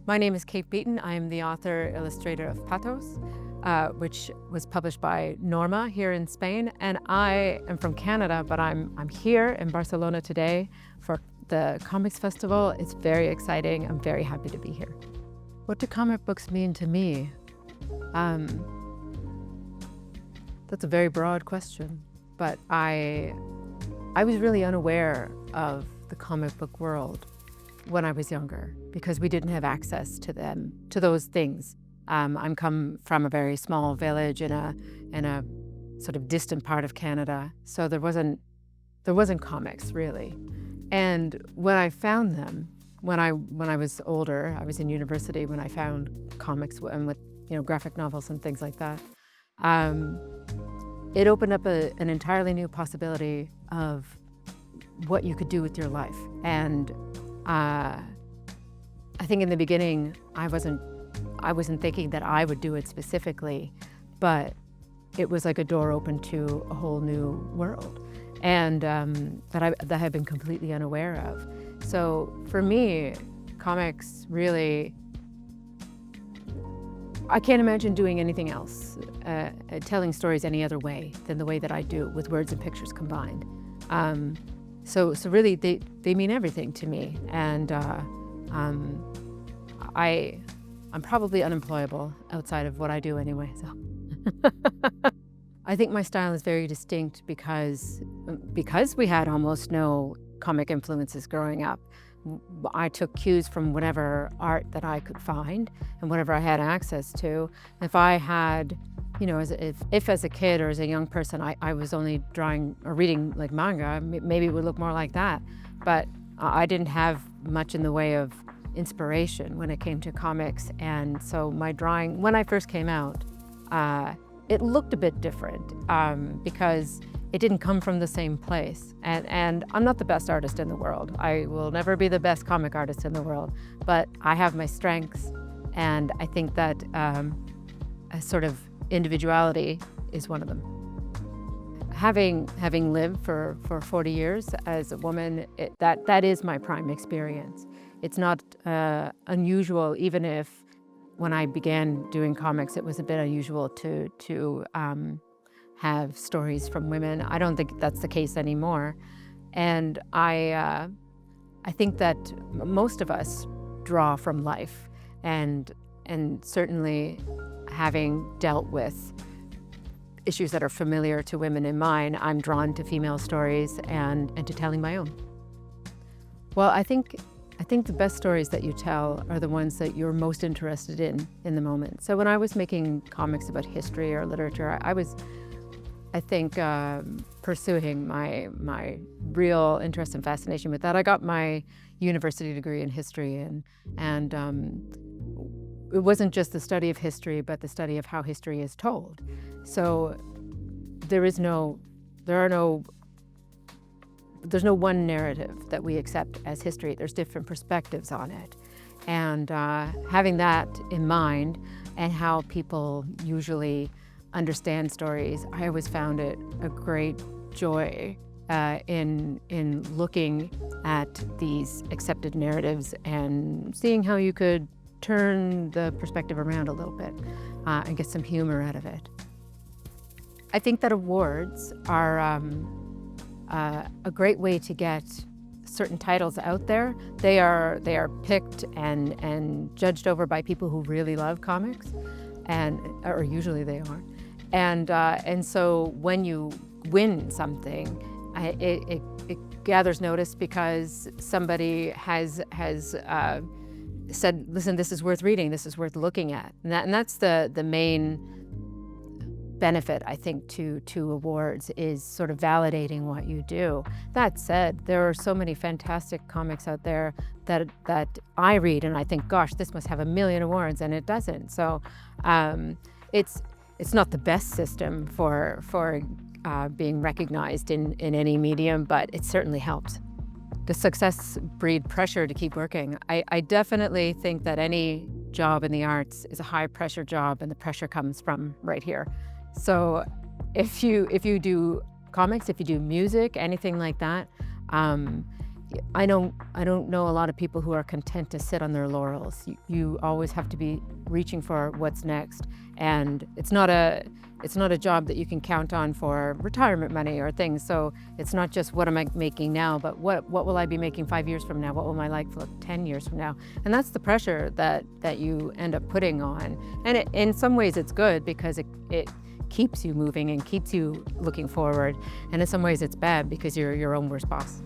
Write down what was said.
My name is KATE BEATON. I am the author-illustrator of Patos, which was published by Norma here in Spain. And I am from Canada, but I'm here in Barcelona today for the Comics Festival. It's very exciting. I'm very happy to be here. What do comic books mean to me? That's a very broad question, but I was really unaware of the comic book world when I was younger because we didn't have access to those things. I'm come from a very small village in a sort of distant part of Canada, so there wasn't comics really. And when I found them, when I was older, I was in university when I found comics and with graphic novels and things like that. It opened up an entirely new possibility of what you could do with your life. And I think in the beginning, I wasn't thinking that I would do it specifically, but it was like a door open to a whole new world, and that I've been completely unaware of. So for me, comics really, I can't imagine doing anything else, telling stories any other way than the way that I do, with words and pictures combined. So really, they mean everything to me, and I'm probably unemployable outside of what I do anyway. So I think my style is very distinct because we had almost no comic influences growing up. I took cues from whatever art that I could find and whatever I had access to. If I had, if as a kid or as a young person I was only drawing or reading like manga, maybe it would look more like that. But I didn't have much in the way of inspiration when it came to comics, and so my drawing, when I first came out, it looked a bit different because it didn't come from the same place. And I'm not the best artist in the world. I will never be the best comic artist in the world, but I have my strengths, and I think that a sort of individuality is one of them. Having lived for 40 years as a woman, that is my prime experience. It's not unusual, even if when I began doing comics, it was a bit unusual to have stories from women. I don't think that's the case anymore. And I think that most of us draw from life, and certainly having dealt with issues that are familiar to women in mine, I'm drawn to female stories and to telling my own. Well, I think the best stories that you tell are the ones that you're most interested in the moment. So when I was making comics about history or literature, I was, I think, pursuing my real interest and fascination with that. I got my university degree in history, and it wasn't just the study of history, but the study of how history is told. So there's no one narrative that we accept as history. There's different perspectives on it. And having that in mind, and how people usually understand stories, I always found it a great joy in looking at these accepted narratives and seeing how you could turn the perspective around a little bit and get some humor out of it. I think that awards are a great way to get certain titles out there. They are picked and judged over by people who really love comics, or usually they are. And so when you win something, it gathers notice because somebody has said, listen, this is worth reading, this is worth looking at. And that's the main benefit, I think, to awards, is sort of validating what you do. That said, there are so many fantastic comics out there that I read and I think, gosh, this must have 1 million awards, and it doesn't. So it's not the best system for being recognized in any medium, but it certainly helps. Does success breed pressure to keep working? I definitely think that any job in the arts is a high pressure job, and the pressure comes from right here. So if you do comics, if you do music, anything like that, I don't know a lot of people who are content to sit on their laurels. You always have to be reaching for what's next, and it's not a job that you can count on for retirement money or things. So it's not just what am I making now, but what will I be making 5 years from now? What will my life look 10 years from now? And that's the pressure that you end up putting on. And in some ways it's good because it keeps you moving and keeps you looking forward. And in some ways it's bad because you're your own worst boss.